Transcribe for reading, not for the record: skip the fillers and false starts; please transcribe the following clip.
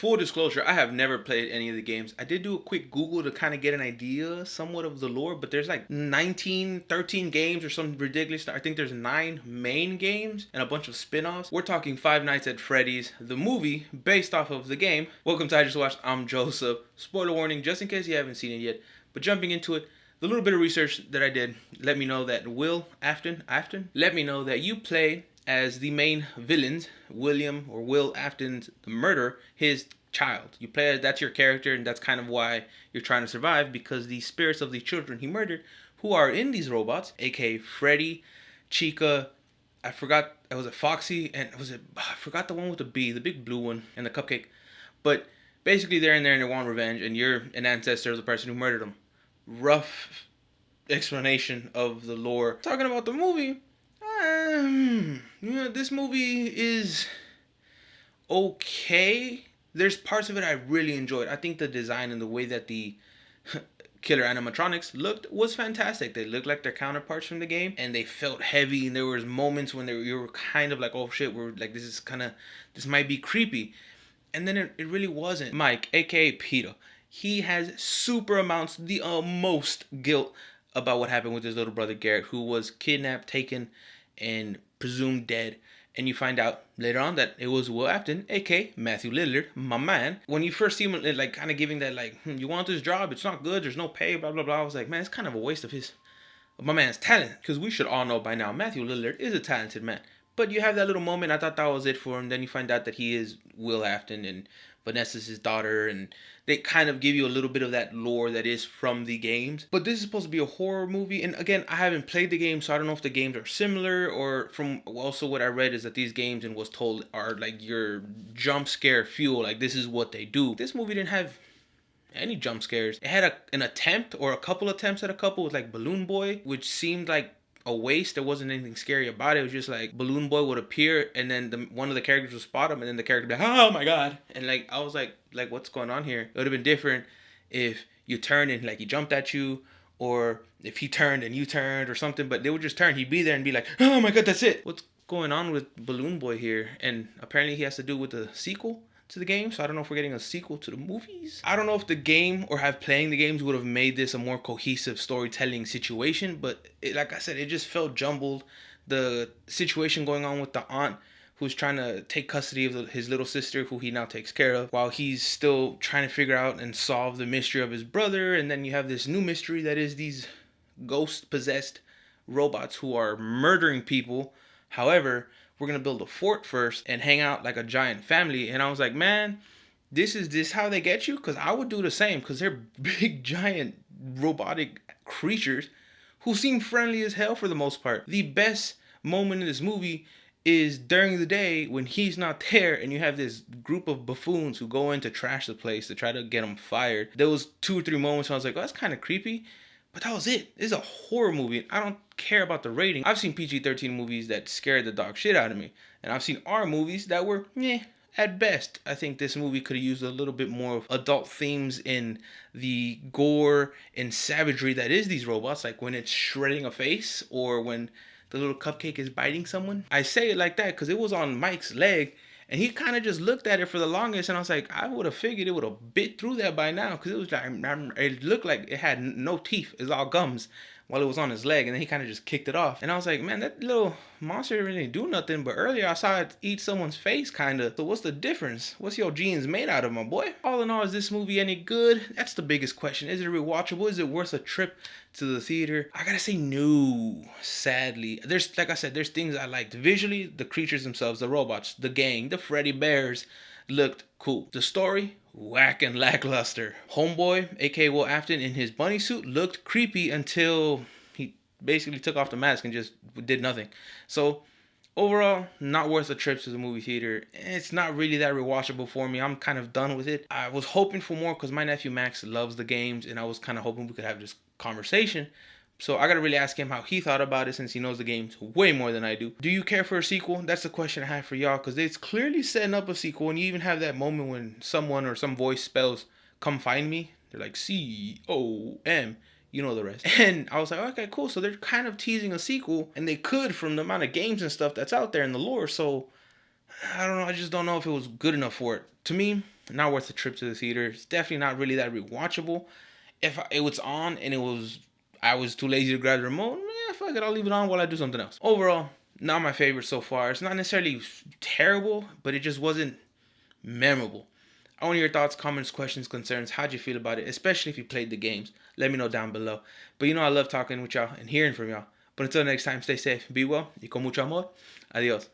full disclosure, I have never played any of the games. I did do a quick Google to kind of get an idea somewhat of the lore, but there's like 19, 13 games or something ridiculous. I think there's 9 main games and a bunch of spin-offs. We're talking Five Nights at Freddy's, the movie based off of the game. Welcome to IJustWatched. I'm Joseph. Spoiler warning, just in case you haven't seen it yet. But jumping into it, the little bit of research that I did let me know that Will Afton, let me know that you play as the main villains, William or Will Afton's the murderer, his child. You play as that's your character, and that's kind of why you're trying to survive, because the spirits of the children he murdered, who are in these robots, aka Freddy, Chica, I forgot, was it Foxy, and I forgot the one with the bee, the big blue one, and the cupcake. But basically they're in there and they want revenge, and you're an ancestor of the person who murdered them. Rough explanation of the lore. Talking about the movie, this movie is okay. There's parts of it I really enjoyed. I think the design and the way that the killer animatronics looked was fantastic. They looked like their counterparts from the game, and they felt heavy, and there was moments when you were kind of like, oh shit, we're like, this might be creepy. And then it really wasn't. Mike, aka Peter, he has super amounts, the most guilt about what happened with his little brother Garrett, who was kidnapped, taken, and presumed dead. And you find out later on that it was Will Afton, aka Matthew Lillard, my man. When you first see him, like, kind of giving that, like, you want this job, it's not good, there's no pay, blah, blah, blah. I was like, man, it's kind of a waste of my man's talent. Because we should all know by now, Matthew Lillard is a talented man. But you have that little moment, I thought that was it for him. Then you find out that he is Will Afton, and Vanessa's his daughter, and they kind of give you a little bit of that lore that is from the games. But this is supposed to be a horror movie, and again, I haven't played the game, so I don't know if the games are similar, or from also what I read is that these games and was told are like your jump scare fuel, like this is what they do. This movie didn't have any jump scares. It had an attempt, or a couple attempts at a couple, with like Balloon Boy, which seemed like a waste. There wasn't anything scary about it. It was just like Balloon Boy would appear, and then one of the characters would spot him, and then the character would be like, oh my god. And like, I was like what's going on here? It would have been different if you turned and like he jumped at you, or if he turned and you turned or something, but they would just turn, he'd be there and be like, oh my god, that's it. What's going on with Balloon Boy here? And apparently he has to do with the sequel to the game, so I don't know if we're getting a sequel to the movies. I don't know if the game or playing the games would have made this a more cohesive storytelling situation, but like I said, it just felt jumbled. The situation going on with the aunt who's trying to take custody of his little sister, who he now takes care of, while he's still trying to figure out and solve the mystery of his brother. And then you have this new mystery that is these ghost-possessed robots who are murdering people. However, we're going to build a fort first and hang out like a giant family. And I was like, man, this is how they get you? Because I would do the same, because they're big, giant, robotic creatures who seem friendly as hell for the most part. The best moment in this movie is during the day when he's not there, and you have this group of buffoons who go in to trash the place to try to get him fired. There was 2 or 3 moments where I was like, oh, that's kind of creepy. But that was it. This is a horror movie. I don't care about the rating. I've seen PG-13 movies that scared the dog shit out of me. And I've seen R movies that were, at best. I think this movie could have used a little bit more of adult themes in the gore and savagery that is these robots. Like when it's shredding a face, or when the little cupcake is biting someone. I say it like that because it was on Mike's leg, and he kind of just looked at it for the longest, and I was like, I would have figured it would have bit through that by now, because it was like, it looked like it had no teeth. It's all gums while it was on his leg, and then he kind of just kicked it off. And I was like, man, that little monster didn't really do nothing, but earlier I saw it eat someone's face, kind of. So what's the difference? What's your genes made out of, my boy? All in all, is this movie any good? That's the biggest question. Is it rewatchable? Is it worth a trip to the theater? I gotta say no, sadly. Like I said, there's things I liked. Visually, the creatures themselves, the robots, the gang, the Freddy Bears looked cool. The story, whack and lackluster. Homeboy, aka Will Afton, in his bunny suit looked creepy until he basically took off the mask and just did nothing. So overall, not worth a trip to the movie theater. It's not really that rewatchable for me. I'm kind of done with it. I was hoping for more because my nephew Max loves the games, and I was kind of hoping we could have this conversation. So I gotta really ask him how he thought about it, since he knows the games way more than I do. Do you care for a sequel? That's the question I have for y'all, because it's clearly setting up a sequel, and you even have that moment when someone or some voice spells "come find me." They're like C-O-M. You know the rest. And I was like, okay, cool. So they're kind of teasing a sequel, and they could, from the amount of games and stuff that's out there in the lore. So I don't know. I just don't know if it was good enough for it. To me, not worth the trip to the theater. It's definitely not really that rewatchable. If it was on and I was too lazy to grab the remote, fuck it, I'll leave it on while I do something else. Overall, not my favorite so far. It's not necessarily terrible, but it just wasn't memorable. I want your thoughts, comments, questions, concerns. How'd you feel about it, especially if you played the games? Let me know down below. But I love talking with y'all and hearing from y'all. But until next time, stay safe, be well, y con mucho amor. Adios.